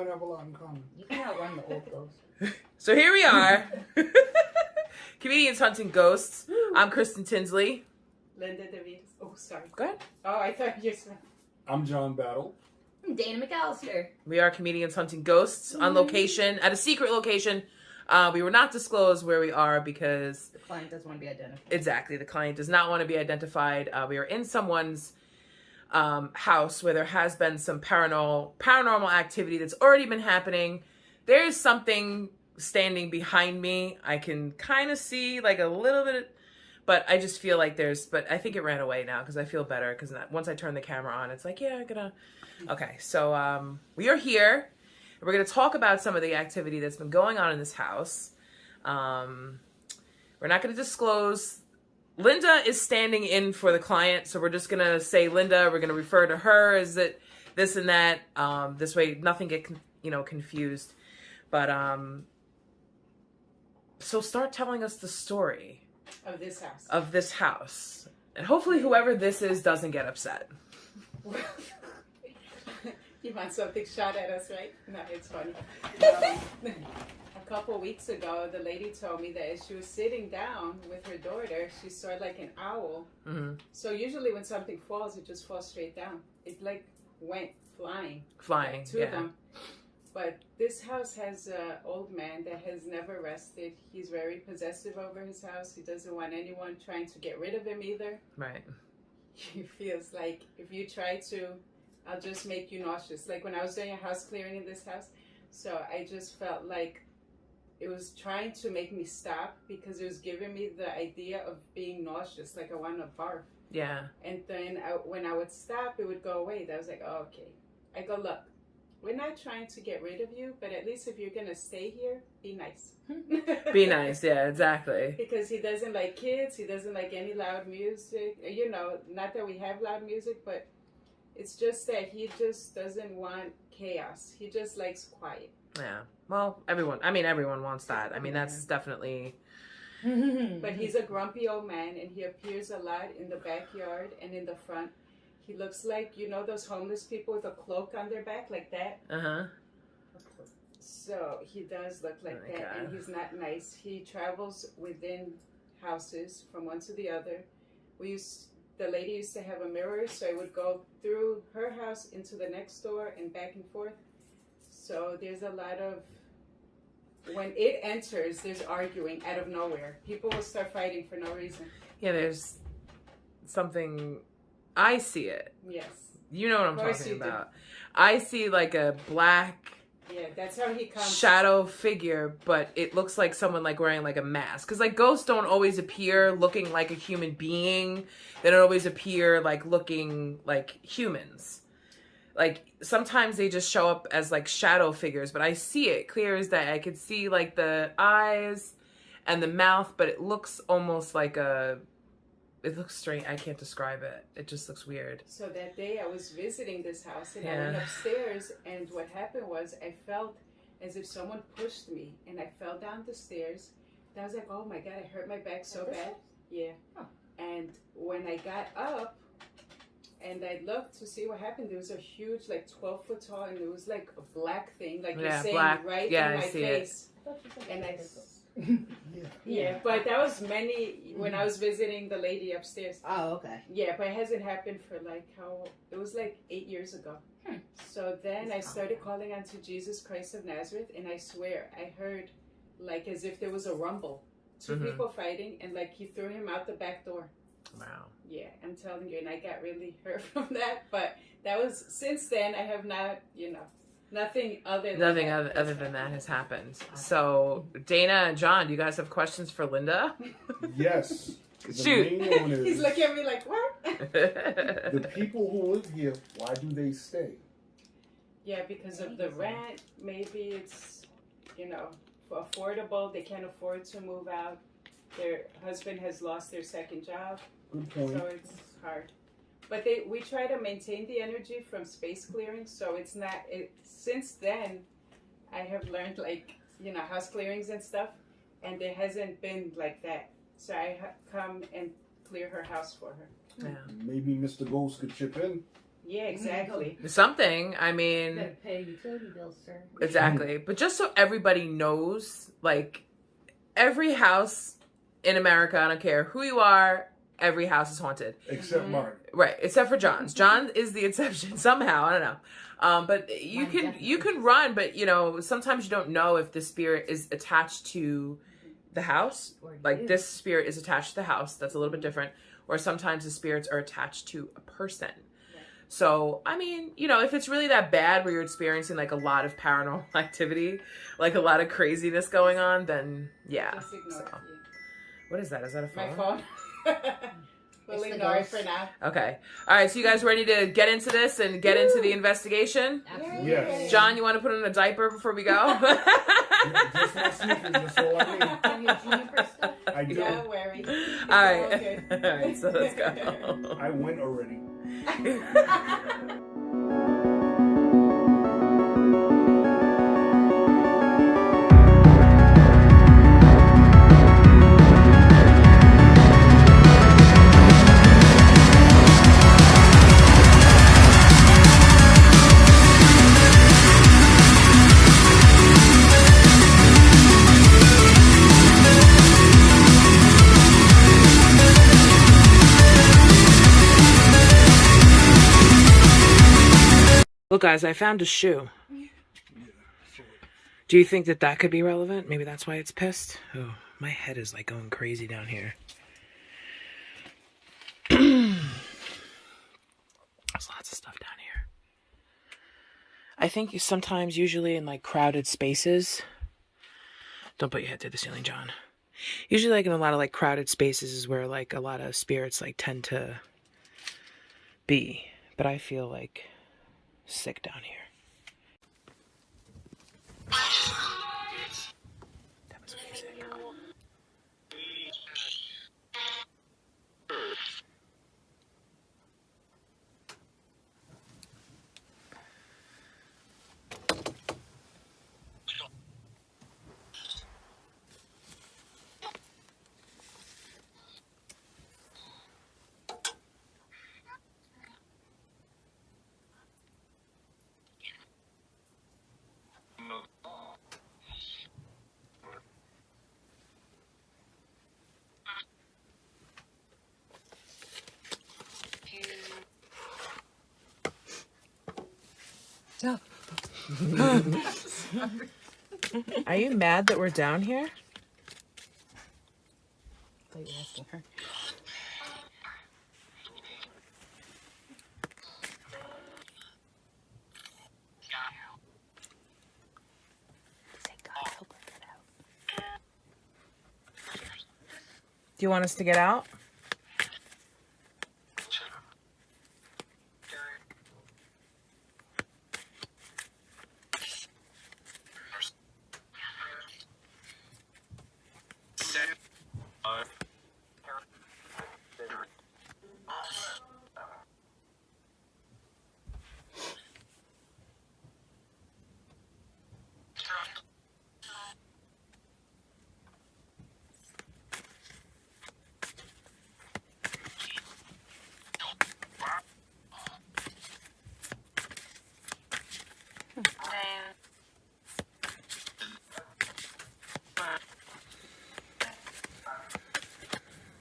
might have a lot in common. You can outrun the old ghost. So here we are. Comedians Hunting Ghosts. I'm Kristen Tinsley. Linda DeVito. Oh, sorry. Go ahead. Oh, I thought you said. I'm John Battle. I'm Dana McAllister. We are Comedians Hunting Ghosts on location, at a secret location. We were not disclosed where we are because... The client doesn't want to be identified. Exactly. The client does not want to be identified. We are in someone's house where there has been some paranormal activity that's already been happening. There is something standing behind me. I can kind of see like a little bit, but I just feel like but I think it ran away now because I feel better because once I turn the camera on, it's like, yeah, I'm gonna... Okay, so we are here. We're going to talk about some of the activity that's been going on in this house. We're not going to disclose. Linda is standing in for the client, so we're just going to say Linda. We're going to refer to her as it, this and that. This way, nothing get confused. But so start telling us the story Of this house. of this house, and hopefully, whoever this is doesn't get upset. You want something shot at us, right? No, it's funny. A couple of weeks ago, the lady told me that as she was sitting down with her daughter, she saw like an owl. Mm-hmm. So usually when something falls, it just falls straight down. It like went flying to Yeah. them. But this house has an old man that has never rested. He's very possessive over his house. He doesn't want anyone trying to get rid of him either. Right. He feels like if you try to, I'll just make you nauseous. Like when I was doing a house clearing in this house, so I just felt like it was trying to make me stop because it was giving me the idea of being nauseous, like I want to barf. Yeah. And then when I would stop, it would go away. I was like, oh, okay. I go, look, we're not trying to get rid of you, but at least if you're going to stay here, be nice. Be nice. Yeah, exactly. Because he doesn't like kids. He doesn't like any loud music. Not that we have loud music, but it's just that he just doesn't want chaos. He just likes quiet. Yeah. Well, everyone wants that. I mean, that's definitely... But he's a grumpy old man, and he appears a lot in the backyard and in the front. He looks like, those homeless people with a cloak on their back, like that. Uh-huh. So he does look like that, God. and he's not nice. He travels within houses from one to the other. The lady used to have a mirror, so I would go through her house into the next door and back and forth. So there's a lot of, when it enters, there's arguing out of nowhere. People will start fighting for no reason. Yeah, there's something... I see it. Yes. You know what I'm Of course talking you do. about. I see like a black... Yeah, that's how he comes. shadow figure, but it looks like someone like wearing like a mask. Because like ghosts don't always appear looking like a human being. They don't always appear like looking like humans. Like sometimes they just show up as like shadow figures, but I see it clear as day. I could see like the eyes and the mouth, but it looks almost like it looks strange. I can't describe it. It just looks weird. So that day I was visiting this house and I Yeah. went upstairs, and what happened was I felt as if someone pushed me and I fell down the stairs. And I was like, oh my God, I hurt my back so bad. Yeah. Oh. And when I got up and I looked to see what happened, there was a huge, like 12-foot tall, and it was like a black thing, like you're saying, black. right Yeah, in I my see it. face. And I... Yeah. Yeah, but that was when I was visiting the lady upstairs. Oh, okay. Yeah, but it hasn't happened for it was like 8 years ago. So then I started calling on to Jesus Christ of Nazareth, and I swear I heard like as if there was a rumble. Two people fighting, and like he threw him out the back door. Wow. Yeah, I'm telling you, and I got really hurt from that. But that was, since then, I have not, nothing other than that has happened. So, Dana and John, do you guys have questions for Linda? Yes. The Shoot. main one is, He's looking at me like, what? the people who live here, why do they stay? Yeah, because of the rent. Maybe it's, affordable. They can't afford to move out. Their husband has lost their second job, Good point. so it's hard. But we try to maintain the energy from space clearing, so it's not. Since then, I have learned house clearings and stuff, and it hasn't been like that. So I come and clear her house for her. Yeah. Maybe Mr. Ghost could chip in. Yeah, exactly. Something. I You mean, gotta pay utility bills, sir. exactly. But just so everybody knows, like, every house in America, I don't care who you are, every house is haunted. Except mine. Right, except for John's. John is the exception somehow. I don't know. But you can run, but you know, sometimes you don't know if the spirit is attached to the house. Like this spirit is attached to the house. That's a little bit different. Or sometimes the spirits are attached to a person. So, I mean, you know, if it's really that bad where you're experiencing like a lot of paranormal activity, like a lot of craziness going on, then yeah. Just ignore So, it. what is that? Is that a Yeah. phone? My phone. We'll It's the ignore it ghost. for now. Okay. All right. So you guys ready to get into this and get into the investigation? Absolutely. Yes. John, you want to put on a diaper before we go? Just my sneakers, that's all I need. Have your juniper stuff? I do. Don't worry. All right. Okay. All right. So let's go. I went already. Look, guys, I found a shoe. Do you think that that could be relevant? Maybe that's why it's pissed? Oh, my head is like going crazy down here. There's lots of stuff down here. I think sometimes, usually in like crowded spaces, don't put your head through the ceiling, John. Usually like in a lot of like crowded spaces is where like a lot of spirits like tend to be. But I feel like sick down here. That was music. Are you mad that we're down here? I thought you were asking her. Say, God, help her get out. Do you want us to get out?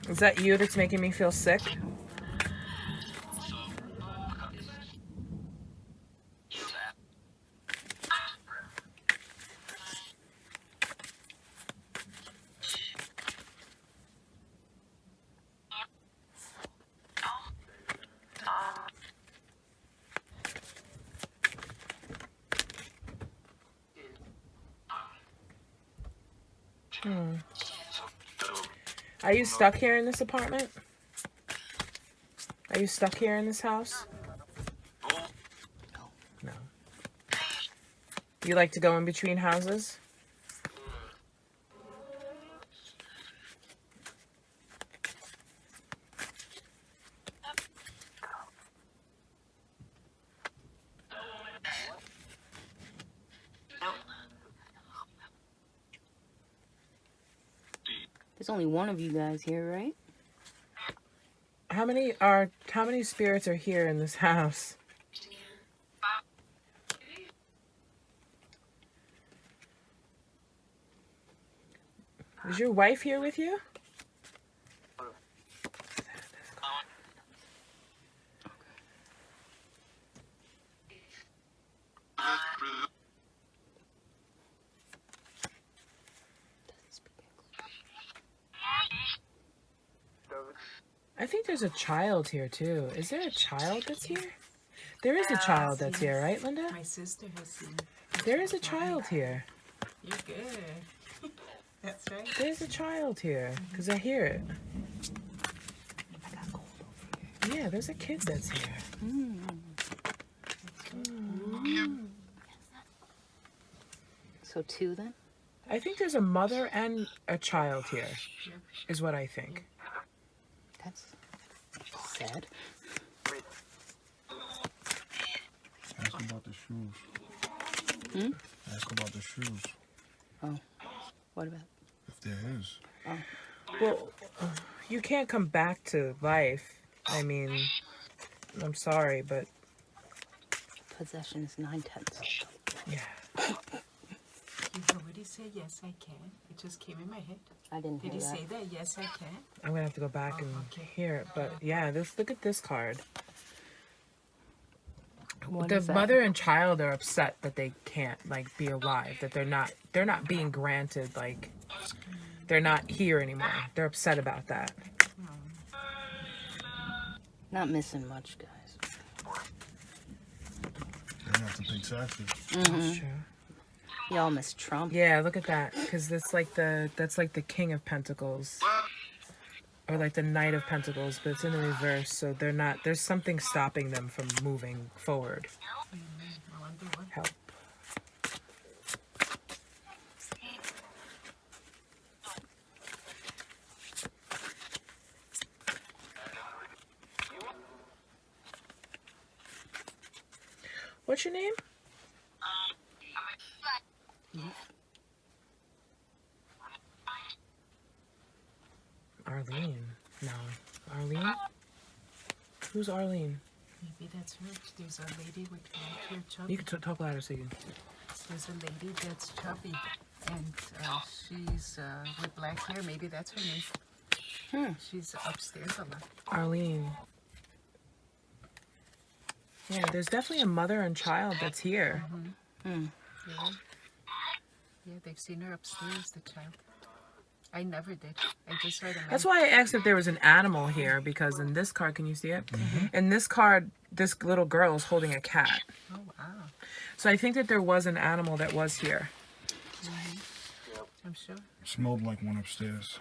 Is that you that's making me feel sick? Are you stuck here in this apartment? Are you stuck here in this house? No. You like to go in between houses? There's only one of you guys here, right? How many spirits are here in this house? Is your wife here with you? I think there's a child here too. Is there a child that's here? There is a child that's here, right, Linda? My sister has seen. There is a child here. You're good. That's right. There's a child here, because I hear it. Yeah, there's a kid that's here. So 2 then? I think there's a mother and a child here, is what I think. That's sad. Ask about the shoes. Ask about the shoes. Oh, what about? If there is. Well, you can't come back to life. I mean, I'm sorry, but Possession is 9/10. yeah. You already said yes, I can. It just came in my head. I didn't Did hear he that. say that? Yes, I can. I'm gonna have to go back and hear it, but yeah, look at this card. What The is that? mother and child are upset that they can't like be alive, that they're not being granted, like they're not here anymore. They're upset about that. Not missing much, guys. They're gonna have to pay taxes. That's true. Y'all miss Trump. Yeah, look at that, because that's like the King of Pentacles, or like the Knight of Pentacles, but it's in the reverse. So they're not. There's something stopping them from moving forward. I wonder what. Help. What's your name? Arlene. No. Arlene? Who's Arlene? Maybe that's her. There's a lady with black hair, chubby. You can talk louder so you can. There's a lady that's chubby, and she's with black hair. Maybe that's her name. She's upstairs a lot. Arlene. Yeah, there's definitely a mother and child that's here. Yeah. Yeah, they've seen her upstairs, the child. I never did. I just heard a man. That's why I asked if there was an animal here, because in this card, can you see it? In this card, this little girl is holding a cat. Oh, wow. So I think that there was an animal that was here. I'm sure. It smelled like one upstairs.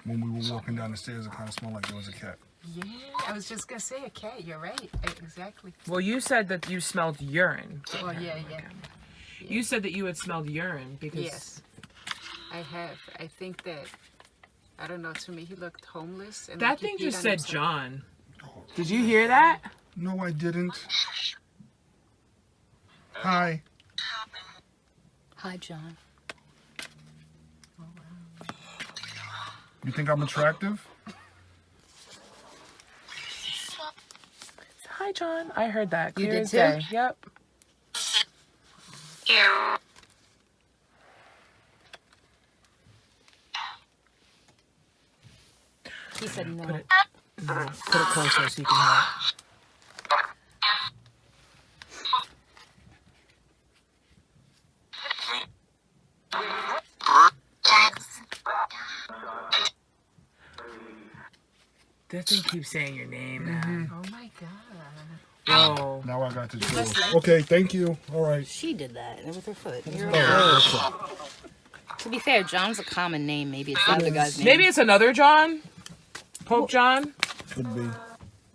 When we were walking down the stairs, it kind of smelled like there was a cat. Yeah, I was just going to say a cat. You're right. Exactly. Well, you said that you smelled urine. Well, yeah. You said that you had smelled urine because... Yes. I have. I think that, I don't know, to me he looked homeless. And That like he thing peed just on said himself. John. Did you hear that? No, I didn't. Hi. Hi, John. You think I'm attractive? Hi, John. I heard that. You Clear did as too? day. Yep. He said no. Put it closer so you can hear it. That thing keeps saying your name, man. Oh my God. Whoa. Now I got to do it. Okay, thank you. All right. She did that with her foot. You're Oh, right. To be fair, John's a common name. Maybe it's the other guy's name. Maybe it's another John? Pope John? could be.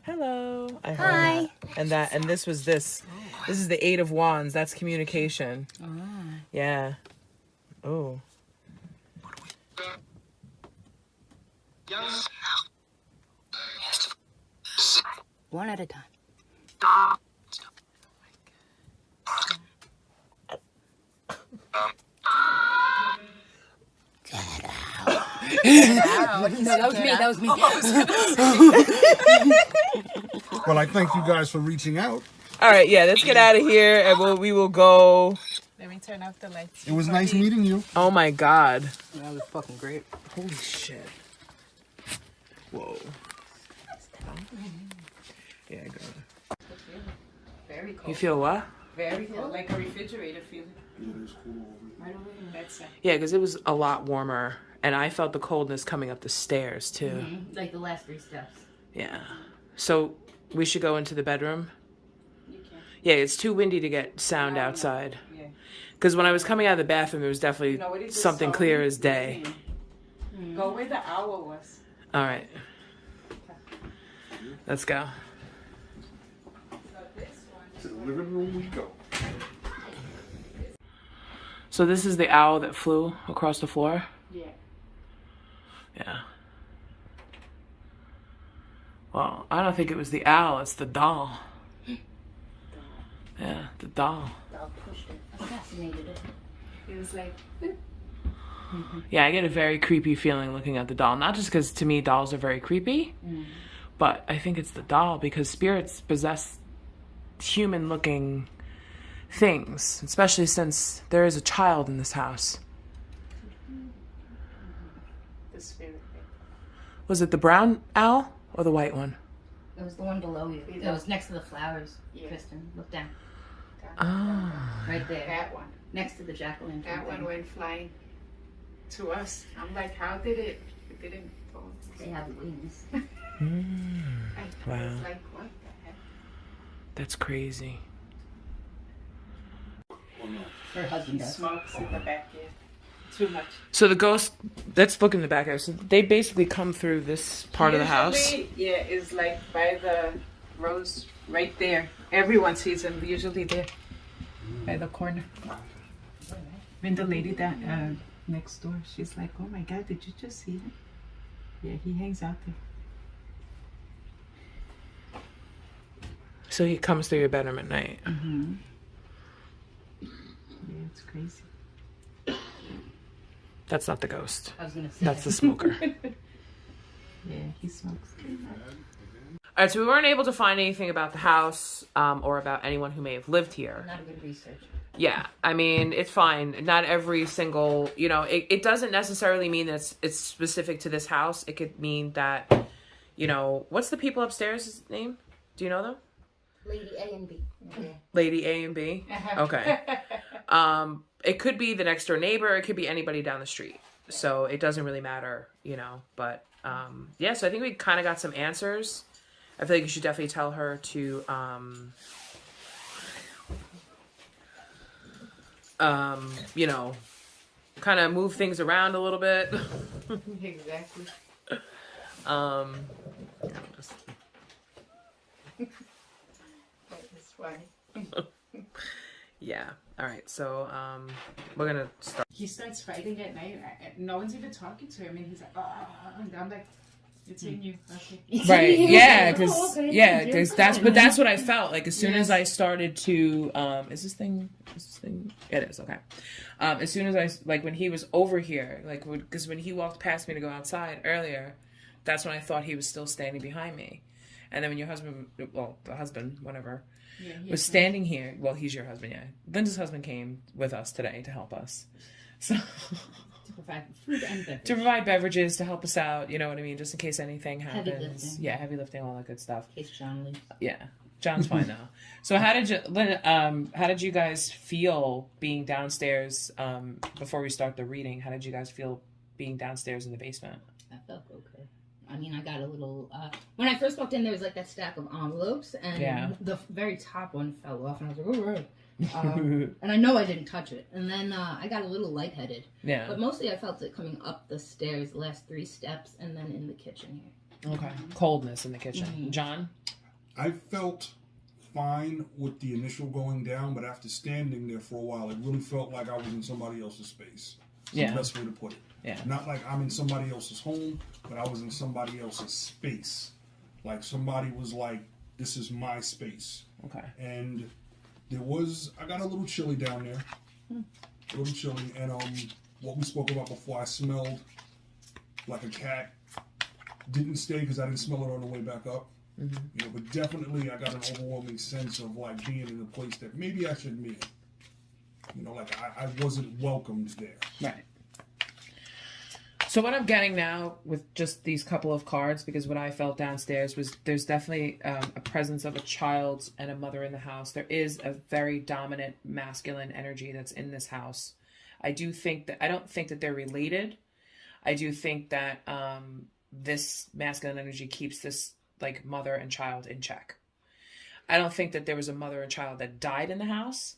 Hello. I heard Hi. that. And this was this. This is the Eight of Wands. That's communication. Yeah. Oh. One at a time. Wow. No, that was me. That was me. Well, I thank you guys for reaching out. All right, yeah, let's get out of here and we will go Let me turn off the lights. It was nice meeting you. Oh my God. That was fucking great. Holy shit. Whoa. Yeah, I got it. Very cold. You feel what? Very cold, like a refrigerator feeling. Yeah, it is cool over here. That's it. Yeah, because it was a lot warmer. And I felt the coldness coming up the stairs, too. Mm-hmm. Like the last 3 steps. Yeah. So we should go into the bedroom? You can. Yeah, it's too windy to get sound No, no. outside. Yeah. Because when I was coming out of the bathroom, it was definitely You know what it is something so clear as day. Go where the owl was. All right. Let's go. So this one. To the living room we go. So this is the owl that flew across the floor? Yeah. Yeah. Well, I don't think it was the owl, it's the doll. Yeah, the doll. Dog pushed it. Assassinated it. It was like, Yeah, I get a very creepy feeling looking at the doll. Not just because to me dolls are very creepy, but I think it's the doll because spirits possess human looking things, especially since there is a child in this house. the spirit. Was it the brown owl or the white one? It was the one below you. It was next to the flowers. Yeah. Kristen, look down. Oh. Right there. That one. Next to the jack-o'-lantern. That one thing. went flying to us. I'm like, how did it? It didn't go. They have wings. I Wow. was like, what the heck? That's crazy. Her husband He does. smokes in the back here. Too much. So the ghost, let's look in the back here. So they basically come through this part of the house. Usually, yeah, it's like by the rose right there. Everyone sees him usually there, by the corner. When the lady that next door, she's like, "Oh my God, did you just see him?" Yeah, he hangs out there. So he comes through your bedroom at night. Yeah, it's crazy. That's not the ghost. I was gonna say. That's the smoker. Yeah, he smokes. All right, so we weren't able to find anything about the house or about anyone who may have lived here. Not a good research. Yeah, I mean, it's fine. Not every single, it doesn't necessarily mean that it's specific to this house. It could mean that, what's the people upstairs' name? Do you know them? Lady A and B. Yeah. Lady A and B? Okay. It could be the next door neighbor. It could be anybody down the street. So it doesn't really matter, But, yeah, so I think we kind of got some answers. I feel like you should definitely tell her to, kind of move things around a little bit. Exactly. Just, That is funny. yeah. All right. So, we're going to start. He starts fighting at night. No one's even talking to him, and he's like, "Oh," and I'm like, "It's in you." Okay. Right. Yeah. Because Oh, okay. that's what I felt like as soon as I started to, is this thing, it is. Okay. As soon as when he was over here, because when he walked past me to go outside earlier, that's when I thought he was still standing behind me. And then when your husband, the husband, whatever, was standing here. Well, he's your husband, yeah. Linda's husband came with us today to help us. So To provide food and beverage. to provide beverages to help us out, you know what I mean, just in case anything Heavy happens. lifting. Yeah, heavy lifting, all that good stuff. In case John leaves. Yeah, John's fine now. So how did you guys feel being downstairs before we start the reading? How did you guys feel being downstairs in the basement? I felt okay. I mean, I got a little. When I first walked in, there was like that stack of envelopes, and Yeah. the very top one fell off, and I was like, "Oh, right." And I know I didn't touch it. And then I got a little lightheaded. Yeah. But mostly I felt it coming up the stairs, the last 3 steps, and then in the kitchen here. Okay. Coldness in the kitchen. Mhm. John? I felt fine with the initial going down, but after standing there for a while, it really felt like I was in somebody else's space. That's Yeah. the best way to put it. Yeah. Not like I'm in somebody else's home, but I was in somebody else's space. Like somebody was like, this is my space. Okay. And I got a little chilly down there. A little chilly. And what we spoke about before, I smelled like a cat. Didn't stay because I didn't smell it on the way back up. Mm-hmm. But definitely I got an overwhelming sense of like being in a place that maybe I shouldn't be in. You know, like I wasn't welcomed there. Right. So what I'm getting now with just these couple of cards, because what I felt downstairs was there's definitely a presence of a child and a mother in the house. There is a very dominant masculine energy that's in this house. I don't think that they're related. I do think that this masculine energy keeps this like mother and child in check. I don't think that there was a mother and child that died in the house.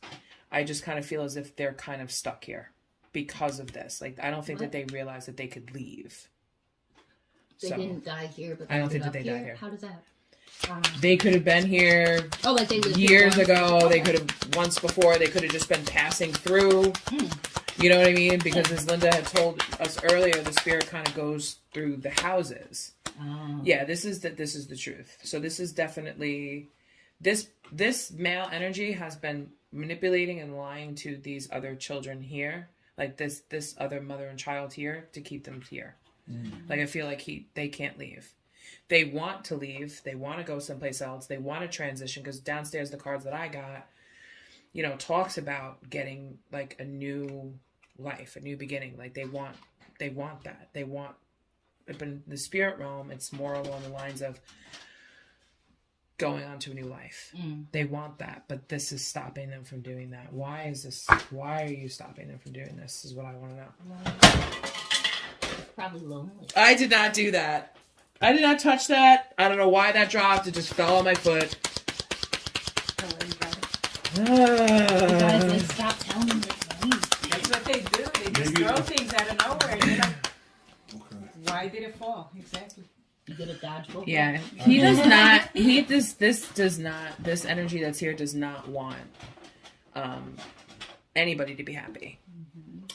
I just kind of feel as if they're kind of stuck here because of this. Like, I don't think that they realized that they could leave. They didn't die here, but I don't they think that they died here. How does that? They could have been here Like they lived years here once. ago. They could have once before. They could have just been passing through. You know what I mean? Because as Linda had told us earlier, the spirit kind of goes through the houses. Yeah, this is the truth. So this is definitely this male energy has been manipulating and lying to these other children here, like this other mother and child here, to keep them here. Like, I feel like they can't leave. They want to leave. They want to go someplace else. They want to transition, because downstairs the cards that I got, you know, talks about getting like a new life, a new beginning. Like they want that. They want, but in the spirit realm, it's more along the lines of going on to a new life. They want that, but this is stopping them from doing that. Why are you stopping them from doing this is what I want to know. Probably lonely. I did not do that. I did not touch that. I don't know why that dropped. It just fell on my foot. You guys, like, stop telling me this name. That's what they do. They just Maybe- throw things out of nowhere. And you're like, Okay. why did it fall? Exactly. You get a dodgeball. Yeah, he does not. This energy that's here does not want anybody to be happy.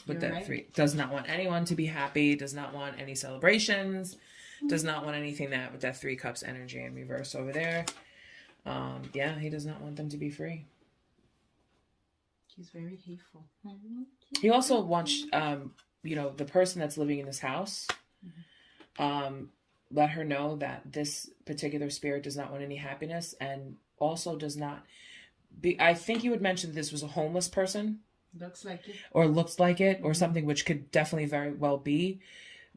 With You're that right. three, does not want anyone to be happy. Does not want any celebrations. Does not want anything that with that 3 cups energy in reverse over there. Yeah, he does not want them to be free. He's very hateful. He also wants, the person that's living in this house, let her know that this particular spirit does not want any happiness, and also does not be. I think you would mention that this was a homeless person, Looks like it. or looks like it, or something, which could definitely very well be.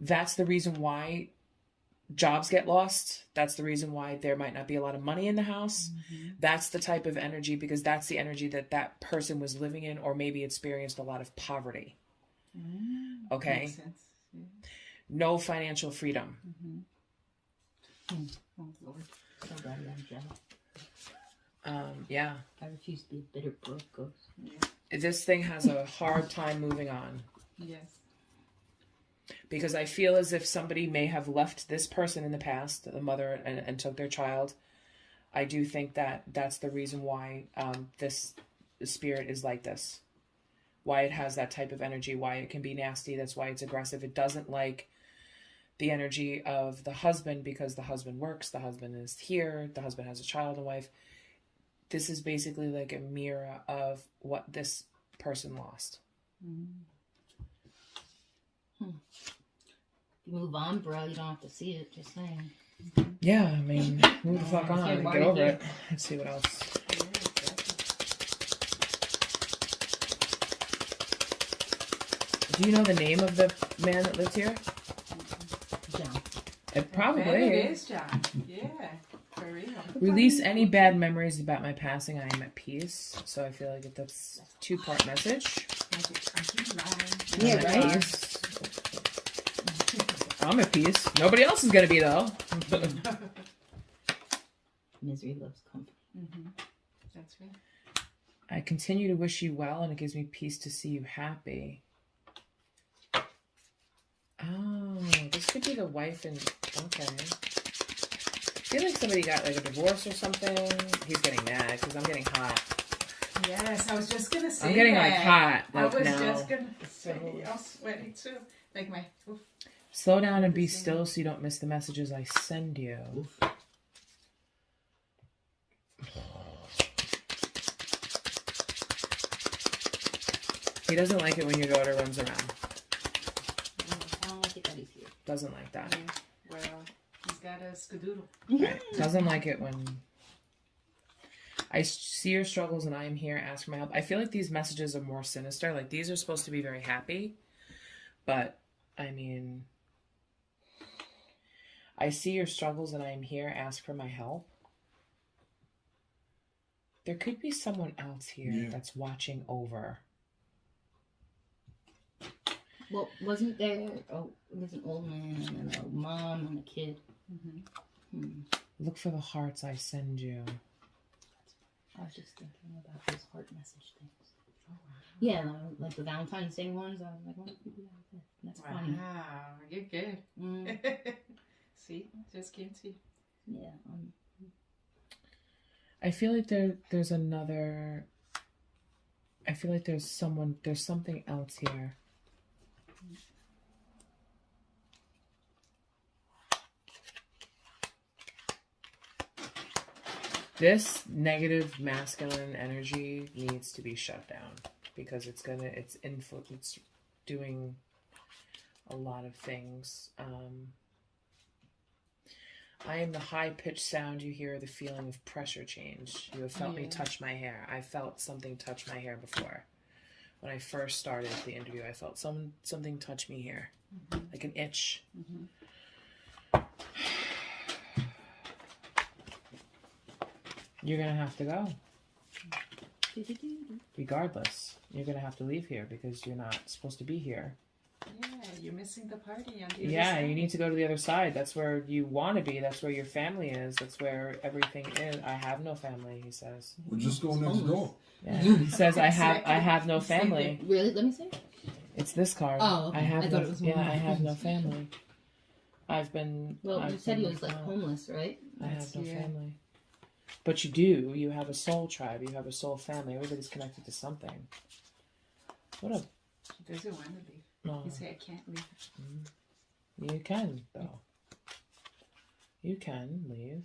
That's the reason why jobs get lost. That's the reason why there might not be a lot of money in the house. That's the type of energy, because that's the energy that person was living in, or maybe experienced a lot of poverty. Okay. Makes sense. Yeah. No financial freedom. Oh, Lord. So glad I'm jealous. Yeah. I refuse to be a bitter broke ghost. This thing has a hard time moving on, Yes. because I feel as if somebody may have left this person in the past, the mother, and took their child. I do think that that's the reason why this spirit is like this. Why it has that type of energy, why it can be nasty. That's why it's aggressive. It doesn't like the energy of the husband, because the husband works, the husband is here, the husband has a child and wife. This is basically like a mirror of what this person lost. You move on, bro. You don't have to see it. Just saying. Yeah, I mean, move the fuck on Yeah, and why get are you over here? it. Let's see what else. Yeah, exactly. Do you know the name of the man that lived here? John. It probably Bet it is, John. Yeah. For real. Release any bad memories about my passing. I am at peace. So I feel like that's a 2-part message. Yeah, I'm at right. peace. I'm at peace. Nobody else is gonna be though. Misery loves company. That's right. I continue to wish you well, and it gives me peace to see you happy. Oh, this could be the wife and okay. I feel like somebody got like a divorce or something. He's getting mad because I'm getting hot. Yes, I was just gonna say I'm getting that. like hot. I Like was now. just gonna say, I'm sweating too. Like my. Oof. Slow down and be still so you don't miss the messages I send you. He doesn't like it when your daughter runs around. I don't like it that he's here. Doesn't like that. Yeah, well, he's got a skadoodle. Right. Doesn't like it when... I see your struggles and I am here. Ask for my help. I feel like these messages are more sinister. Like these are supposed to be very happy. But, I mean, I see your struggles and I am here. Ask for my help. There could be someone else here that's watching over. Well, wasn't there? Oh, it was an old man and a mom and a kid. Look for the hearts I send you. I was just thinking about those heart message things. Oh, wow. Yeah, like the Valentine's Day ones. I was like, what if you do that? That's funny. Wow, you're good. See, just came to you. Yeah. I feel like there's another. I feel like there's something else here. This negative masculine energy needs to be shut down because it's doing a lot of things. I am the high-pitched sound you hear, the feeling of pressure change. You have felt me touch my hair. I felt something touch my hair before. When I first started the interview, I felt something touch me here, like an itch. You're going to have to go. Regardless, you're going to have to leave here because you're not supposed to be here. Yeah, you're missing the party on the other Yeah, side. you need to go to the other side. That's where you want to be. That's where your family is. That's where everything is. I have no family, he says. We're just going next door. Yeah. He says I have no family. Really? Let me see. It's this card. Oh, okay. I thought it was more. I have no family. Well, you said he was like homeless, right? I have no family. But you do. You have a soul tribe. You have a soul family. Everybody's connected to something. What a... He doesn't want to leave. No. He said, I can't leave. You can, though. You can leave.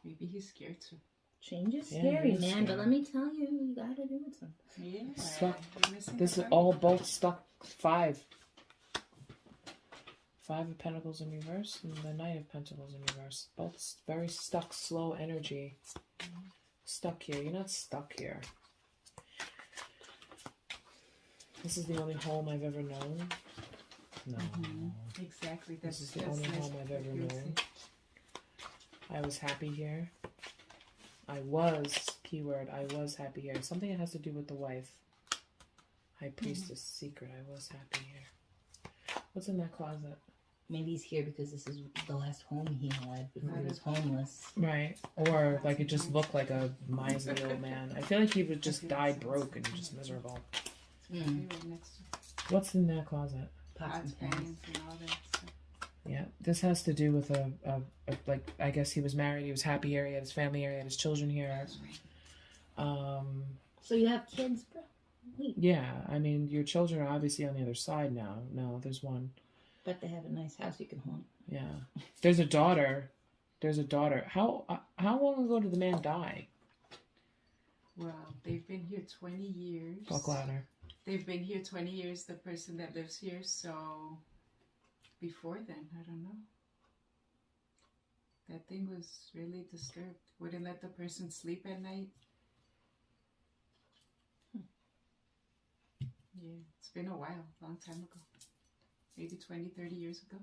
Maybe he's scared too. Change is Yeah, scary, it is man. scary. But let me tell you, you gotta do it something. Yeah. Stuck. You're missing This the is party. all both stuck. 5. 5 of Pentacles in reverse and the Knight of Pentacles in reverse. Both very stuck, slow energy. Stuck here. You're not stuck here. This is the only home I've ever known. No. Exactly. This is the that's only nice home I've ever what you were known. saying. I was happy here. I was, keyword, I was happy here. Something that has to do with the wife. High Priestess secret. I was happy here. What's in that closet? Maybe he's here because this is the last home he had before he was homeless. Right. Or like it just looked like a miserly old man. I feel like he would just die broke and just miserable. Maybe right next to What's in that closet? Pots pots, and pans. pans, and all that stuff. Yeah. This has to do with a like, I guess he was married, he was happy here, he had his family here, he had his children here. So you have kids, bro? Wait. Yeah, I mean, your children are obviously on the other side now. No, there's one. Bet they have a nice house you can haunt. Yeah. There's a daughter. How long ago did the man die? Well, they've been here 20 years. Talk louder. They've been here 20 years, the person that lives here, so before then, I don't know. That thing was really disturbed. Wouldn't let the person sleep at night. Yeah, it's been a while, long time ago. Maybe 20, 30 years ago.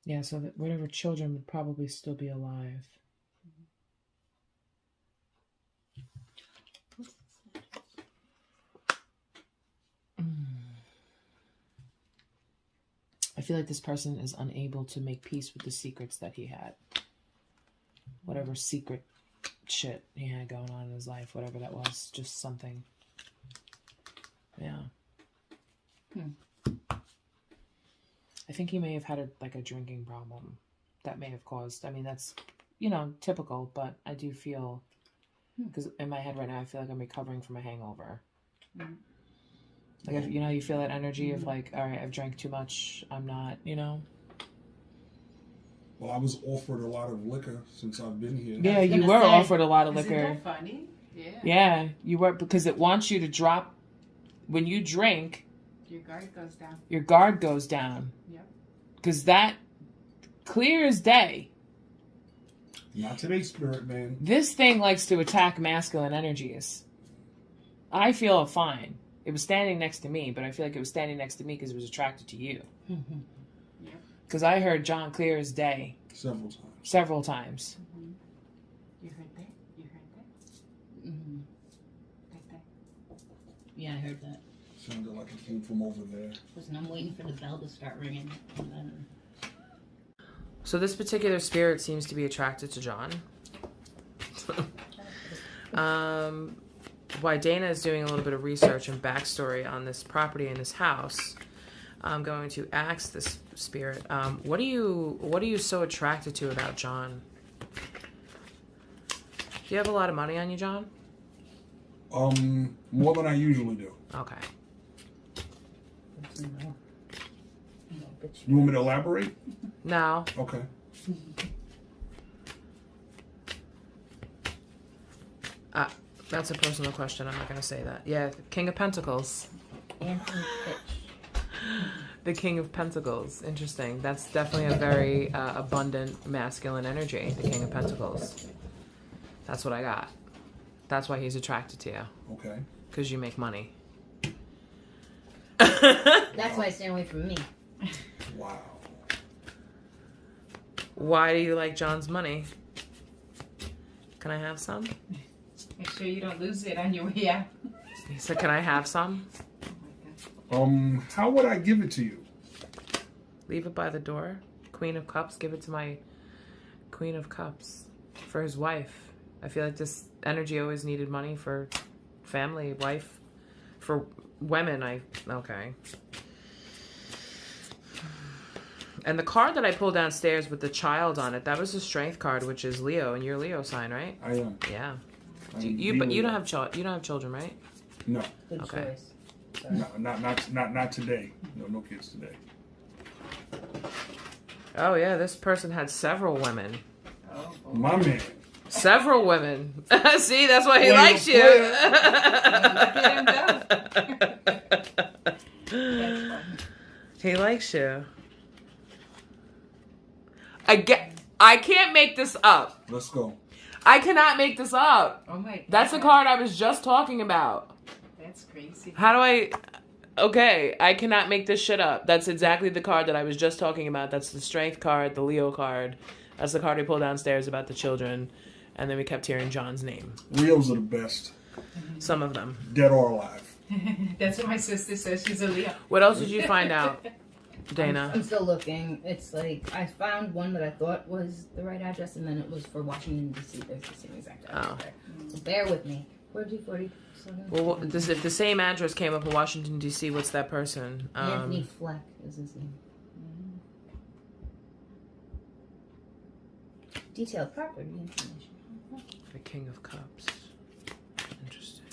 Yeah, so that whatever children would probably still be alive. I feel like this person is unable to make peace with the secrets that he had. Whatever secret shit he had going on in his life, whatever that was, just something. Yeah. I think he may have had a drinking problem that may have caused. I mean, that's, typical, but I do feel, because in my head right now, I feel like I'm recovering from a hangover. Like, you feel that energy of like, all right, I've drank too much. I'm not, Well, I was offered a lot of liquor since I've been here. Yeah, you gonna were say, offered a lot of Isn't liquor. that funny? Yeah. Yeah, you were, because it wants you to drop. When you drink, Your guard goes down. your guard goes down. Yep. Because that, clear as day, Not today, spirit man. This thing likes to attack masculine energies. I feel fine. It was standing next to me, but I feel like it was standing next to me because it was attracted to you. Because I heard John clear as day. Several times. You heard that? You heard that? Mm-hmm. Like that? Yeah, I heard that. Sounded like it came from over there. Listen, I'm waiting for the bell to start ringing. And then... So this particular spirit seems to be attracted to John. Why Dana is doing a little bit of research and backstory on this property and this house, I'm going to ask this spirit, what are you so attracted to about John? Do you have a lot of money on you, John? More than I usually do. Okay. You want me to elaborate? No. Okay. That's a personal question. I'm not going to say that. Yeah, King of Pentacles. Anthony Fitch. The King of Pentacles. Interesting. That's definitely a very abundant masculine energy. The King of Pentacles. That's what I got. That's why he's attracted to you. Okay. Because you make money. That's why I stay away from me. Wow. Why do you like John's money? Can I have some? Make sure you don't lose it on your way out. He said, can I have some? Oh my God. How would I give it to you? Leave it by the door. Queen of Cups. Give it to my Queen of Cups. For his wife. I feel like this energy always needed money for family, wife. For women, okay. And the card that I pulled downstairs with the child on it, that was a strength card, which is Leo, and you're a Leo sign, right? I am. Yeah. I'm But you Leo. don't have children, right? No. Good Okay. choice. Sorry. No, not today. No kids today. Oh yeah, this person had several women. Oh, boy. My man. Several women. See, that's why he Player, likes you. That's funny. He likes you. I can't make this up. Let's go. I cannot make this up. Oh my God. That's the card I was just talking about. That's crazy. How do I... Okay, I cannot make this shit up. That's exactly the card that I was just talking about. That's the strength card, the Leo card. That's the card we pulled downstairs about the children. And then we kept hearing John's name. Leos are the best. Some of them. Dead or alive. That's what my sister says. She's a Leo. What else did you find out, Dana? I'm still looking. It's like I found one that I thought was the right address, and then it was for Washington D.C. There's the same exact address Oh. there. So bear with me. 4247. Well, if the same address came up in Washington, D.C., what's that person? Anthony Fleck is his name. Detailed property information. The King of Cups. Interesting.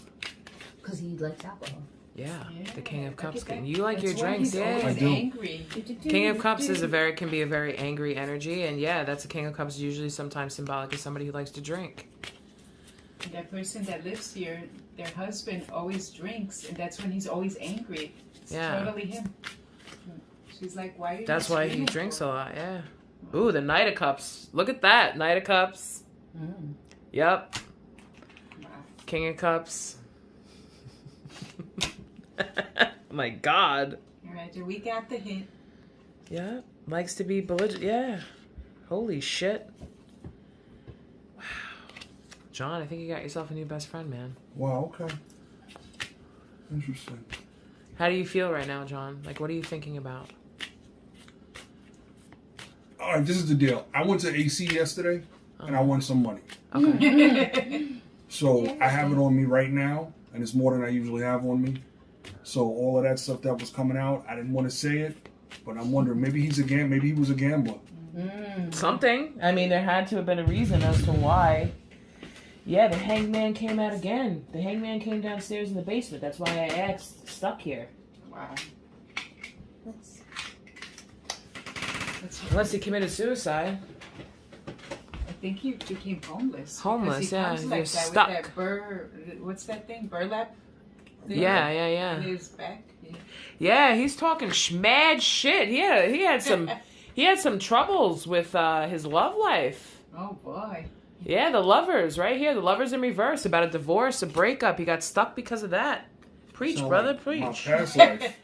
Because he likes alcohol. Yeah, Yeah, the King of look Cups. at that. You like your That's why drinks, he's yeah. always I do. angry. King of Cups can be a very angry energy, and yeah, that's a King of Cups. Usually, sometimes symbolic of somebody who likes to drink. And that person that lives here, their husband always drinks, and that's when he's always angry. It's Yeah. totally him. She's like, why are you That's not why he screaming drinks for? a lot. Yeah. Ooh, the Knight of Cups. Look at that, Knight of Cups. Mm. Yep, Wow. King of Cups. My God. All right, we got the hint. Yeah, likes to be belligerent. Yeah. Holy shit. Wow. John, I think you got yourself a new best friend, man. Wow, okay. Interesting. How do you feel right now, John? Like, what are you thinking about? All right, this is the deal. I went to AC yesterday, and I won some money. Okay. So I have it on me right now, and it's more than I usually have on me. So all of that stuff that was coming out, I didn't want to say it, but I'm wondering, maybe he was a gambler. Mm. Something. I mean, there had to have been a reason as to why. Yeah, the hangman came out again. The hangman came downstairs in the basement. That's why I asked, stuck here. Wow. Unless he committed suicide. I think he became homeless. Homeless, because he yeah, comes he like was that stuck. With that what's that thing? Burlap? thing Yeah, on yeah. his back. Yeah. Yeah, he's talking mad shit. He had some troubles with his love life. Oh boy. Yeah, the lovers right here. The lovers in reverse about a divorce, a breakup. He got stuck because of that. Preach, Sound brother, like preach. My past life.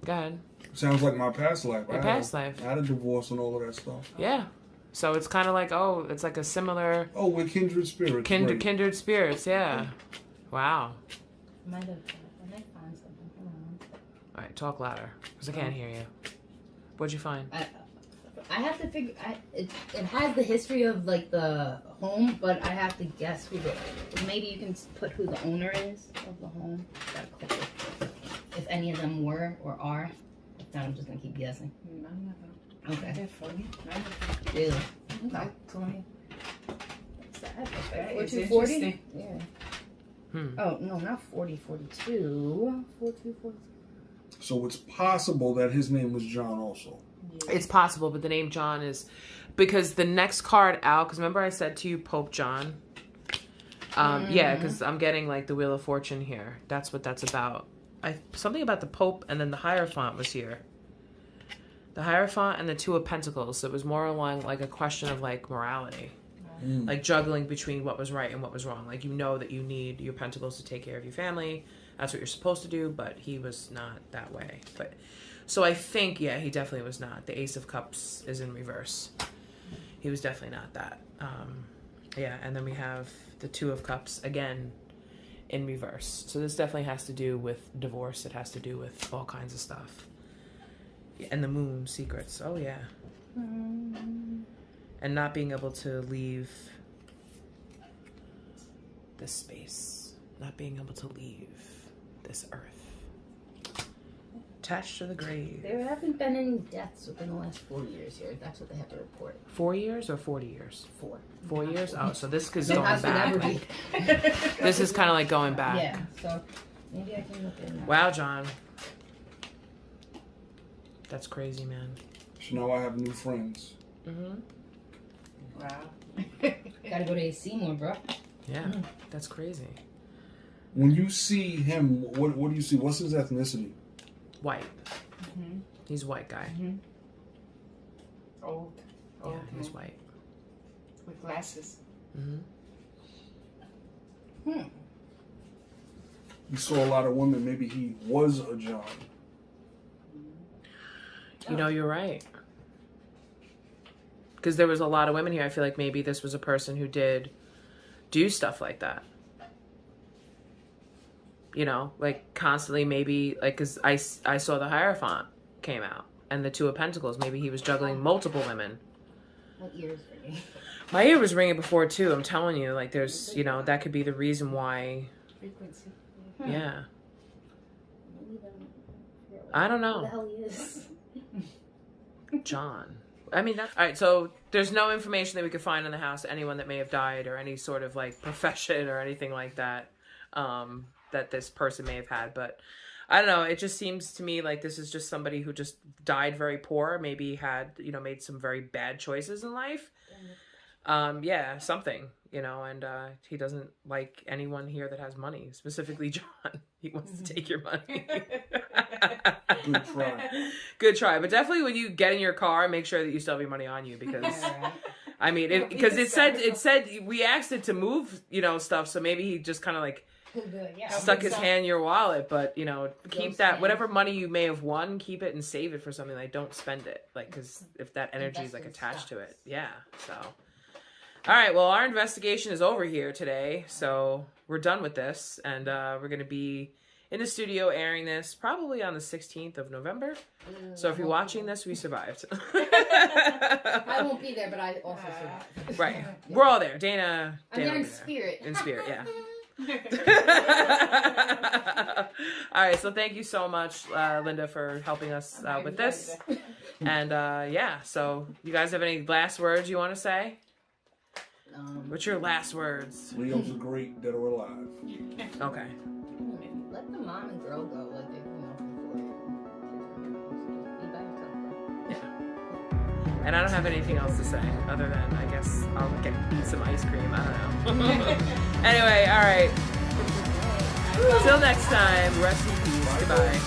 Go ahead. Sounds like my past life. Your past life. I had a divorce and all of that stuff. Yeah. So it's kind of like, oh, it's like a similar Oh, we're kindred spirits. Great. kindred spirits. Yeah. Wow. Might have. I might find something. Hold on. All right, talk louder because I can't hear you. What'd you find? I have to figure. It has the history of like the home, but I have to guess who the. Maybe you can put who the owner is of the home. Gotta click it. If any of them were or are. If not, I'm just gonna keep guessing. None of them. Okay. They're funny. None of them. Really? Okay. 20. What's that? That is 4240? interesting. Yeah. Hmm. Oh no, not 4042. 4240. So it's possible that his name was John also. It's possible, but the name John is because the next card out. Because remember, I said to you, Pope John. Yeah, because I'm getting like the Wheel of Fortune here. That's what that's about. Something about the Pope, and then the Hierophant was here. The Hierophant and the Two of Pentacles. So it was more along like a question of like morality, like juggling between what was right and what was wrong. Like you know that you need your Pentacles to take care of your family. That's what you're supposed to do, but he was not that way. But so I think, yeah, he definitely was not. The Ace of Cups is in reverse. He was definitely not that. Yeah, and then we have the Two of Cups again in reverse. So this definitely has to do with divorce. It has to do with all kinds of stuff. And the Moon, secrets. Oh, yeah. And not being able to leave this space. Not being able to leave this earth. Attached to the grave. There haven't been any deaths within the last 4 years here. That's what they have to report. 4 years or 40 years? 4. 4 years? Oh, so this is No going house would ever back. be. This is kind of like going back. Yeah, so maybe I can look in that. Wow, John. That's crazy, man. So now I have new friends. Mm-hmm. Wow. Gotta go to AC more, bro. Yeah, that's crazy. When you see him, what do you see? What's his ethnicity? White. He's a white guy. Old. Yeah, Old he's man white. with glasses. Mm-hmm. He saw a lot of women. Maybe he was a John. You know, you're right. Because there was a lot of women here. I feel like maybe this was a person who did do stuff like that. You know, like constantly maybe, like, because I saw the Hierophant came out and the Two of Pentacles. Maybe he was juggling multiple women. What year is it? My ear was ringing before, too. I'm telling you, like, there's, you know, that could be the reason why. Frequency. Yeah. I don't know. Who the hell he is? John. I mean, that's... All right, so there's no information that we could find in the house, anyone that may have died or any sort of, like, profession or anything like that, that this person may have had. But I don't know. It just seems to me like this is just somebody who just died very poor, maybe had, you know, made some very bad choices in life. Yeah, something, you know, and he doesn't like anyone here that has money, specifically John. He wants to take your money. Good try. Good try. But definitely when you get in your car, make sure that you still have your money on you because, I mean, because it said we asked it to move, you know, stuff. So maybe he just kind of like stuck his hand in your wallet. But, you know, keep that, whatever money you may have won, keep it and save it for something. Like, don't spend it. Like, because if that energy is like attached to it. Yeah. So. All right, well, our investigation is over here today, so we're done with this, and we're going to be in the studio airing this probably on the 16th of November. So if you're watching this, we survived. I won't be there, but I also survived. Right. We're all there. Dana I'm there will in be there. spirit. In spirit, yeah. All right, so thank you so much, Linda, for helping us with this. And yeah, so you guys have any last words you want to say? What's your last words? Leos are great, dead or alive. Okay. Let the mom and girl go like they be by yourself. Yeah. And I don't have anything else to say other than I guess I'll eat some ice cream. I don't know. Anyway, all right. Till next time. Rest in peace. Goodbye.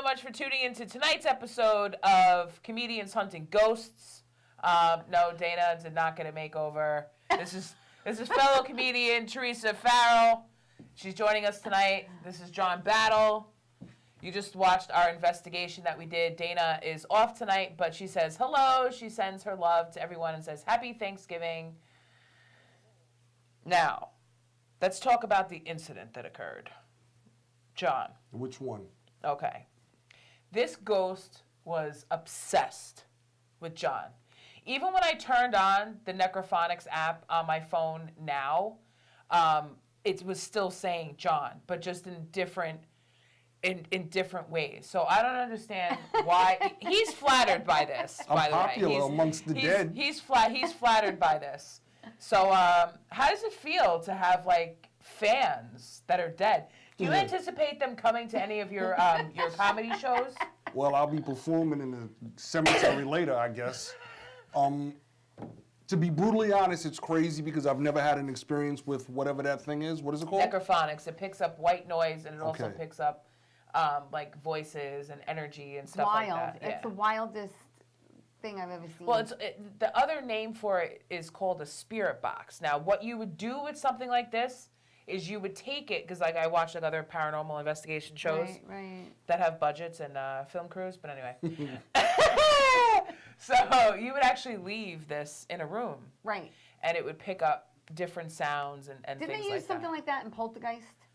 much for tuning into tonight's episode of Comedians Hunting Ghosts. No, Dana did not get a makeover. This is fellow comedian Teresa Farrell. She's joining us tonight. This is John Battle. You just watched our investigation that we did. Dana is off tonight, but she says hello. She sends her love to everyone and says Happy Thanksgiving. Now, let's talk about the incident that occurred. John. Which one? Okay. This ghost was obsessed with John. Even when I turned on the Necrophonics app on my phone now, it was still saying John, but just in different ways. So I don't understand why. He's flattered by this, by the way. Popular amongst the dead. He's flattered by this. So how does it feel to have like fans that are dead? Do you anticipate them coming to any of your comedy shows? Well, I'll be performing in the cemetery later, I guess. To be brutally honest, it's crazy because I've never had an experience with whatever that thing is. What is it called? Necrophonics. It picks up white noise and it also Okay. picks up like voices and energy and stuff Wild. like that. It's the wildest thing I've ever seen. Well, the other name for it is called a spirit box. Now, what you would do with something like this is you would take it, because like I watch like other paranormal investigation shows Right. that have budgets and film crews, but anyway. So you would actually leave this in a room, Right. and it would pick up different sounds and Didn't things they use like something that. like that in Poltergeist?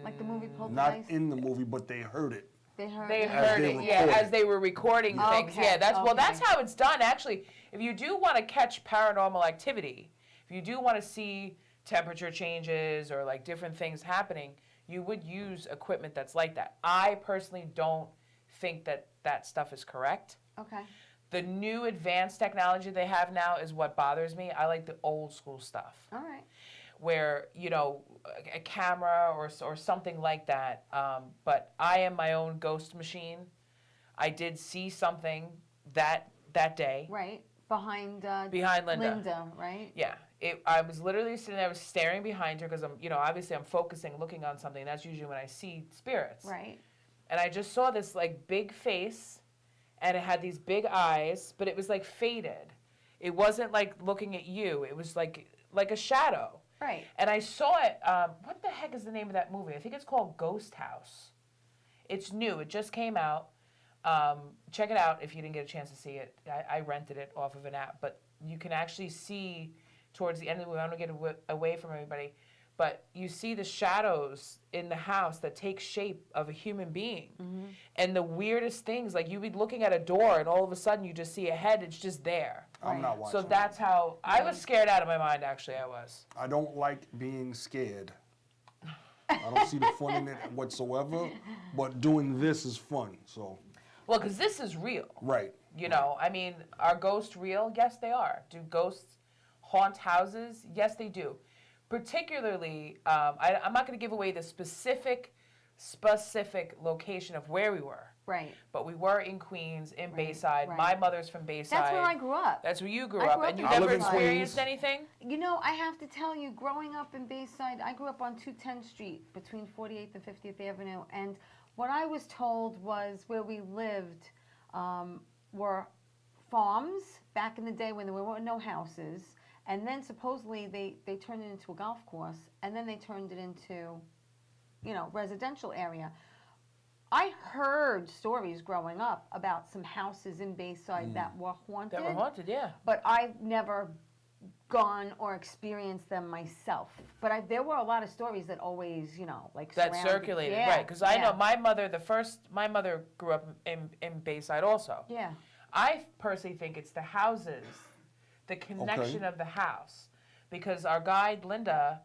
Like the movie Not Poltergeist? in the movie, but they heard it. They heard. They it. heard they it, yeah, recorded. as they were recording things. Okay, Yeah, that's okay. how it's done. Actually, if you do want to catch paranormal activity, if you do want to see temperature changes or like different things happening, you would use equipment that's like that. I personally don't think that stuff is correct. Okay. The new advanced technology they have now is what bothers me. I like the old school stuff, All right. where a camera or something like that. But I am my own ghost machine. I did see something that day Right. Behind behind Linda. Linda, right? Yeah, I was literally sitting there, I was staring behind her because I'm, obviously I'm focusing, looking on something. That's usually when I see spirits. Right. And I just saw this like big face, and it had these big eyes, but it was like faded. It wasn't like looking at you. It was like a shadow. Right. And I saw it. What the heck is the name of that movie? I think it's called Ghost House. It's new. It just came out. Check it out if you didn't get a chance to see it. I rented it off of an app, but you can actually see towards the end of the movie. I don't want to get away from everybody, but you see the shadows in the house that take shape of a human being. Mm-hmm. And the weirdest things, like you'd be looking at a door and all of a sudden you just see a head. It's just there. I'm not watching. So that's how I was scared out of my mind. Actually, I was. I don't like being scared. I don't see the fun in it whatsoever. But doing this is fun. So. Well, because this is real. Right. I mean, are ghosts real? Yes, they are. Do ghosts haunt houses? Yes, they do. Particularly, I'm not going to give away the specific location of where we were. Right. But we were in Queens, in Right, Bayside. right. My mother's from Bayside. That's where I grew up. That's where you grew I up. grew up And you in I never live in experienced Queens. anything? I have to tell you, growing up in Bayside, I grew up on 210 Street between 48th and 50th Avenue. And what I was told was where we lived were farms back in the day when there were no houses. And then supposedly they turned it into a golf course. And then they turned it into, residential area. I heard stories growing up about some houses in Bayside that were haunted. That were haunted, yeah. But I've never gone or experienced them myself. But there were a lot of stories that always, That surrounded- circulated, Yeah, right? Because I know yeah. my mother grew up in Bayside also. Yeah. I personally think it's the houses, the connection of the house, because our guide Linda,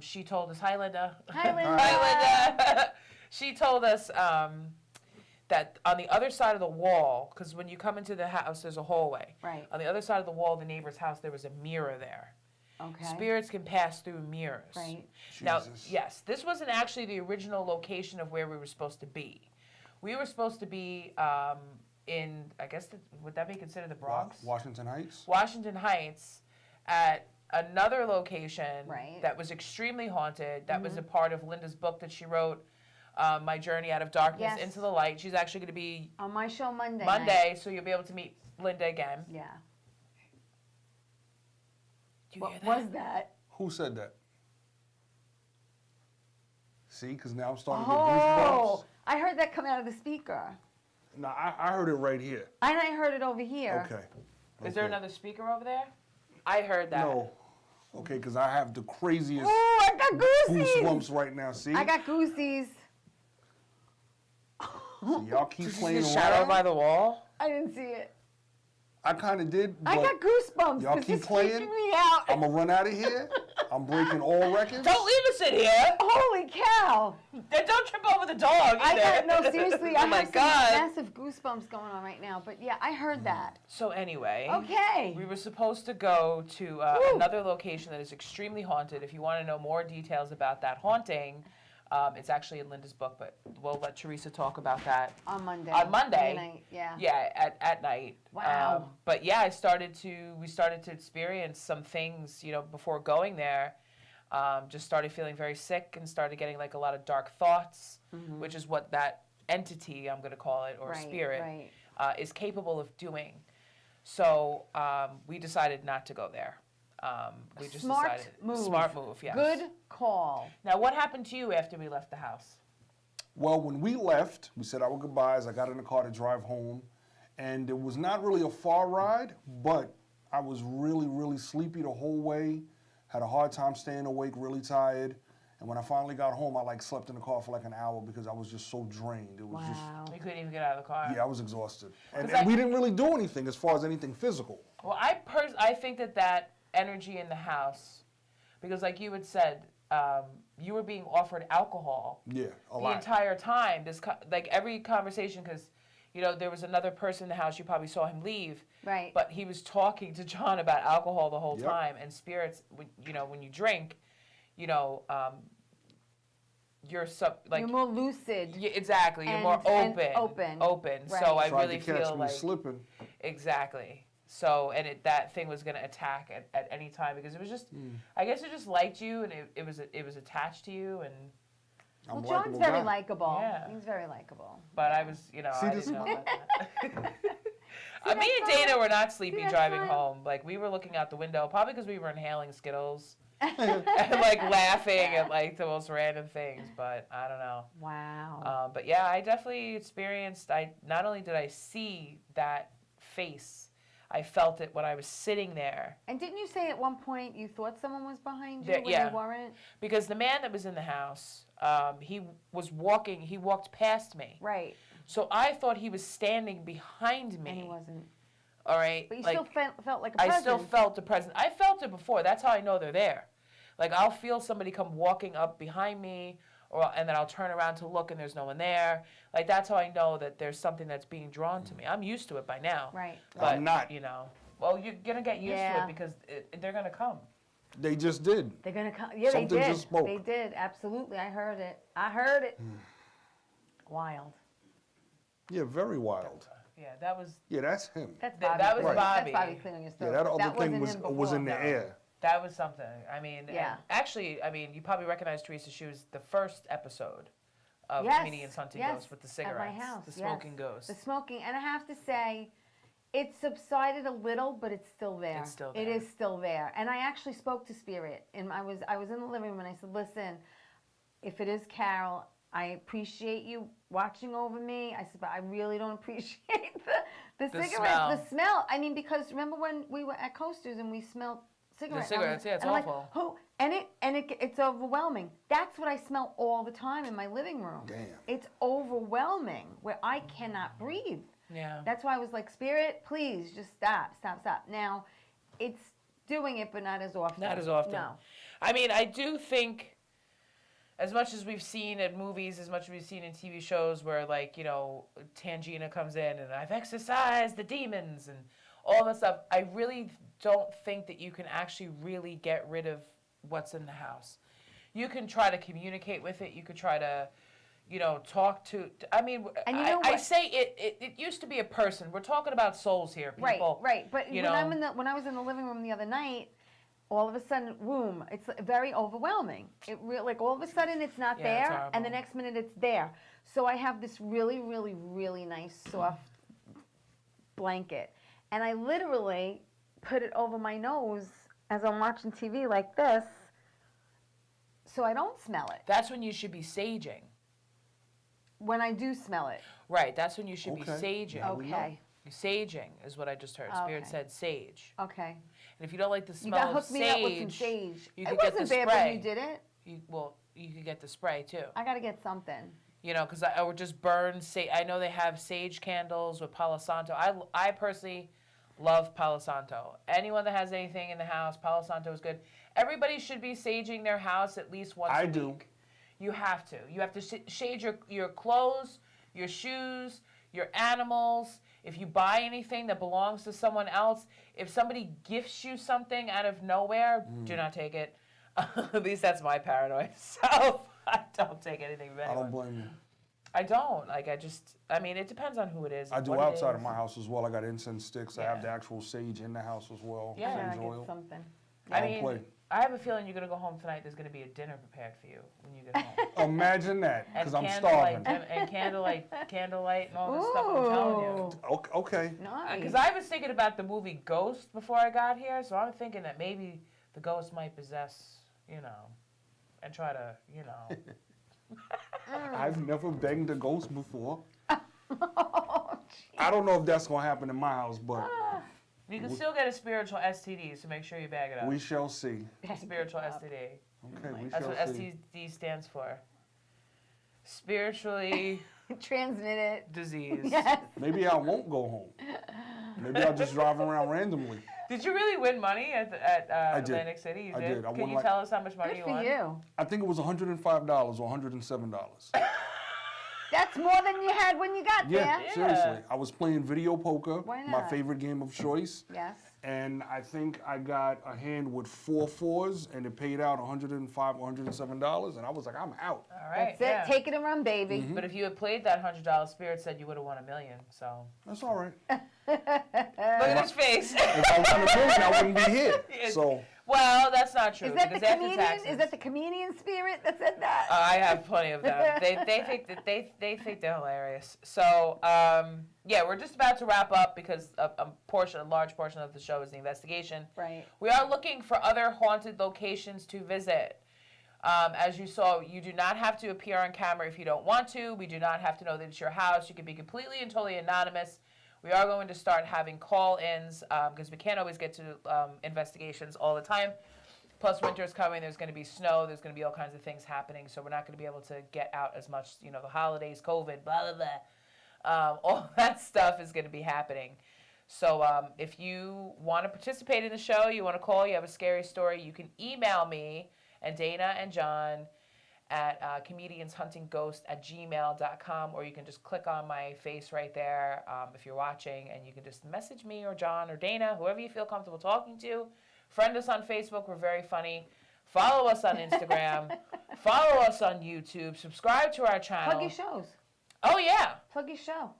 she told us, "Hi, Linda." Hi, Linda. Hi, Linda. She told us that on the other side of the wall, because when you come into the house, there's a hallway. Right. On the other side of the wall of the neighbor's house, there was a mirror there. Okay. Spirits can pass through mirrors. Right. Now, Jesus. yes, this wasn't actually the original location of where we were supposed to be. We were supposed to be in, I guess, would that be considered the Bronx? Washington Heights. Washington Heights, at another location Right. that was extremely haunted. That was a part of Linda's book that she wrote My Journey Out of Darkness Yes. into the Light. She's actually going to be On my show Monday. Monday, so you'll be able to meet Linda again. Yeah. Do you What hear that? was that? Who said that? See, because now I'm starting to get Oh, goosebumps. I heard that come out of the speaker. No, I heard it right here. And I heard it over here. Okay. Is there Okay. another speaker over there? I heard that. No. Okay, because I have the craziest Ooh, I got goosies. goosebumps right now. See? I got goosies. So y'all keep Did you see playing the shadow around. by the wall? I didn't see it. I kind of did, I but got goosebumps. y'all This keep is playing? freaking me out. I'm going to run out of here. I'm breaking all records. Don't leave us in here. Holy cow. And don't trip over the dog. I either. got, no, seriously, I Oh my have some God. massive goosebumps going on right now. But yeah, I heard that. So anyway. Okay. We were supposed to go to Woo. another location that is extremely haunted. If you want to know more details about that haunting, it's actually in Linda's book, but we'll let Teresa talk about that. On Monday. On Monday. Night, yeah. Yeah, at night. Wow. But yeah, we started to experience some things, before going there. Just started feeling very sick and started getting like a lot of dark thoughts, which is what that entity, I'm going to call it, or Right, spirit, right. is capable of doing. So we decided not to go there. We just Smart decided move. smart move. Yes. Good call. Now, what happened to you after we left the house? Well, when we left, we said our goodbyes. I got in the car to drive home, and it was not really a far ride, but I was really, really sleepy the whole way. Had a hard time staying awake, really tired. And when I finally got home, I slept in the car for like an hour because I was just so drained. It was Wow. We couldn't even get out of the car. yeah, I was exhausted. And, 'Cause and we didn't really do anything as far as anything physical. Well, I think that energy in the house, because like you had said, you were being offered alcohol Yeah, a the lot. entire time. Like every conversation, because there was another person in the house. You probably saw him leave, Right. but he was talking to John about alcohol the whole Yep. time and spirits. When you drink, you're You're more lucid. yeah, exactly. You're And- more and open. open. So Right. I Tried really to catch feel me like slipping. exactly. So that thing was gonna attack at any time because it was just, I guess it just liked you and it was attached to you Well, I'm a John's likable very guy. likable. Yeah. He's very likable. but I was See I this didn't know smile? about that. Me that and smile? Dana were not sleepy that driving smile? home. Like we were looking out the window, probably because we were inhaling Skittles and like laughing at like the most random things. But I don't know. Wow. But yeah, I definitely experienced. Not only did I see that face, I felt it when I was sitting there. And didn't you say at one point you thought someone was behind you Yeah, when yeah. they weren't? Because the man that was in the house, he walked past me. Right. So I thought he was standing behind me. And he wasn't. All right. But you like, still felt like a I presence. still felt the presence. I felt it before. That's how I know they're there. Like I'll feel somebody come walking up behind me, and then I'll turn around to look and there's no one there. Like that's how I know that there's something that's being drawn to me. I'm used to it by now. Right. But, I'm not. Well, you're gonna get used to Yeah. it because they're gonna come. They just did. They're gonna come. Yeah, Something they did. just spoke. They did. Absolutely. I heard it. I heard it. Wild. Yeah, very wild. Yeah, that was Yeah, that's him. That's That- Bobby. that was clearing- Bobby. That's Bobby clearing his Yeah, throat. that other wasn't thing was him in the before. air. that was something. I mean, and Yeah. actually, you probably recognize Teresa. She was the first episode of Yes, Comedians Hunting yes, Ghosts with the at cigarettes, my house, the yes. smoking ghost. The smoking, and I have to say, it subsided a little, but it's still there. It's still It there. is still there. And I actually spoke to Spirit, and I was in the living room, and I said, "Listen, if it is Carol, I appreciate you watching over me." I said, "But I really don't appreciate the The cigarettes, smell. the smell." I mean, because remember when we were at Coasters and we smelled cigarettes? cigarettes, yeah, it's and I'm awful. Like, who? And it's overwhelming. That's what I smell all the time in my living room. Damn. It's overwhelming where I cannot breathe. Yeah. That's why I was like, Spirit, please just stop. Now, it's doing it, but not as often. Not as often. No. I mean, I do think, as much as we've seen in movies, as much as we've seen in TV shows where, like, Tangina comes in and I've exorcised the demons and all that stuff, I really don't think that you can actually really get rid of what's in the house. You can try to communicate with it. You could try to, talk to. I mean, And you know I what? say it used to be a person. We're talking about souls here, people. Right. But you when know. when I was in the living room the other night, all of a sudden, boom, it's very overwhelming. Like all of a sudden it's not Yeah, it's there, and the horrible. next minute it's there. So I have this really, really, really nice soft blanket, and I literally put it over my nose as I'm watching TV like this, so I don't smell it. That's when you should be saging. When I do smell it, Right, that's when you should be Okay. saging. we know. okay, Saging is what I just heard. Spirit Okay. said sage. okay. And if you don't like the You smell got of hooked me up with some sage, sage. you It could get the wasn't bad when you spray. did it. You could get the spray too. I got to get something. You know, because I would just burn sage. I know they have sage candles with Palo Santo. I personally love Palo Santo. Anyone that has anything in the house, Palo Santo is good. Everybody should be saging their house at least once I a do. week. You have to. You have to shade your clothes, your shoes, your animals. If you buy anything that belongs to someone else, if somebody gifts you something out of nowhere, do not take it. At least that's my paranoid self. I don't take anything from I anyone. don't blame you. I don't. Like, I mean, it depends on who it is. I and do what it outside of is. my house as well. I got incense sticks. I Yeah. have the actual sage in the house as well. Yeah. I Sage gotta get oil. something. I don't mean, play. I have a feeling you're going to go home tonight. There's going to be a dinner prepared for you when you get home. Imagine that, And because I'm candlelight, starving. and candlelight and all this stuff, I'm telling you. Okay. Nice. Because I was thinking about the movie Ghost before I got here, so I'm thinking that maybe the ghost might possess, and try to, I've never banged a ghost before. Oh, I don't know if that's gonna happen in my house, but You can still get a spiritual STD, so make sure you bag it up. we shall see. Spiritual STD. Okay, we That's shall what see. STD stands for. Spiritually transmitted. disease. Yes. Maybe I won't go home. Maybe I'll just drive around randomly. Did you really win money at I did. Atlantic City? You I did. I Can won you like- tell us how much money Good you for won? you. I think it was $105 or $107. That's more than you had when you got Yeah, there. seriously. I was playing video poker, Why my not? favorite game of choice, Yes. and I think I got a hand with 4 fours, and it paid out $105 or $107, and I was like, I'm out. All right. That's it. yeah. Take it and run, baby. Mm-hmm. But if you had played that $100, Spirit said you would have won $1 million. So That's all right. look at his face. If I won $1 million, I wouldn't be here. Yes. So Well, that's not true. Is that the because after comedian? taxes, Is that the comedian spirit that said that? I have plenty of them. They think that they think they're hilarious. So yeah, we're just about to wrap up because a large portion of the show is the investigation. Right. We are looking for other haunted locations to visit. As you saw, you do not have to appear on camera if you don't want to. We do not have to know that it's your house. You can be completely and totally anonymous. We are going to start having call-ins because we can't always get to investigations all the time. Plus, winter's coming. There's going to be snow. There's going to be all kinds of things happening. So we're not going to be able to get out as much. The holidays, COVID, blah, blah, blah. All that stuff is going to be happening. So if you want to participate in the show, you want to call, you have a scary story, you can email me and Dana and John at comedianshuntingghost@gmail.com, or you can just click on my face right there if you're watching, and you can just message me or John or Dana, whoever you feel comfortable talking to. Friend us on Facebook. We're very funny. Follow us on Instagram. Follow us on YouTube. Subscribe to our channel. Plug your shows. Oh, yeah. Plug your show.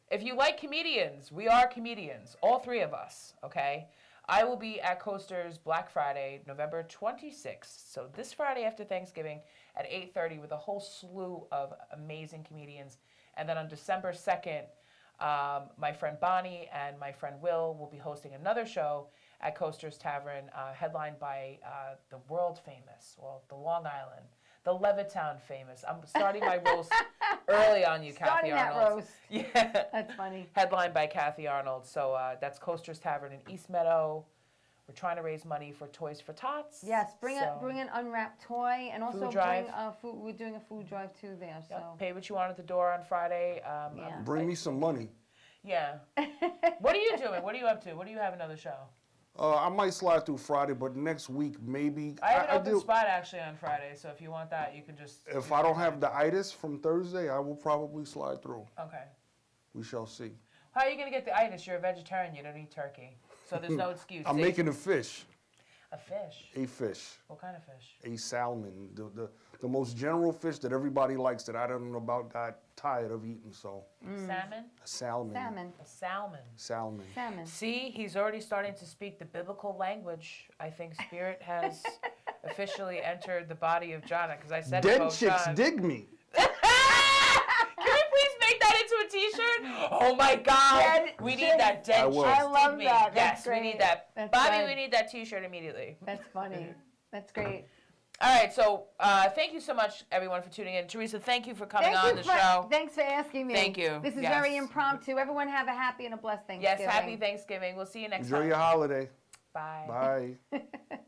If you like comedians, we are comedians, all three of us, okay? I will be at Coaster's Black Friday, November 26th. So this Friday after Thanksgiving at 8:30 with a whole slew of amazing comedians. And then on December 2nd, my friend Bonnie and my friend will be hosting another show at Coaster's Tavern, headlined by the world famous, the Long Island, the Levittown famous. I'm starting my roast early on you, Starting Kathy that Arnold. roast. Yeah. That's funny. Headlined by Kathy Arnold. So that's Coaster's Tavern in East Meadow. We're trying to raise money for Toys for Tots. Yes, bring So, an unwrapped toy, and also Food drive. bring food. We're doing a food drive too there. Yep, So pay what you want at the door on Friday. Yeah. bring me some money. Yeah. What are you doing? What are you up to? What do you have another show? I might slide through Friday, but next week maybe. I have an open do. spot actually on Friday, so if you want that, you can just. If I don't have the itis from Thursday, I will probably slide through. Okay. We shall see. How are you going to get the itis? You're a vegetarian. You don't eat turkey. So there's no excuse. I'm See? making a fish. A fish. A fish. What kind of fish? A salmon. The most general fish that everybody likes that I don't know about got tired of eating. So Salmon? a salmon. Salmon. A salmon. Salmon. Salmon. See, he's already starting to speak the biblical language. I think spirit has officially entered the body of John, because I said Dead about chicks John. dig me. Can we please make that into a T-shirt? Oh my God, Dead we need chicks. that dead I will. chicks I love dig me. that. Yes, That's we need great. that. That's Bobby, good. we need that T-shirt immediately. That's funny. That's great. All right, so thank you so much, everyone, for tuning in. Teresa, thank you for coming on the show. Thanks for asking me. Thank you. This is Yes. very impromptu. Everyone have a happy and a blessed Yes, Thanksgiving. happy Thanksgiving. We'll see you next Enjoy time. your holiday. Bye. Bye.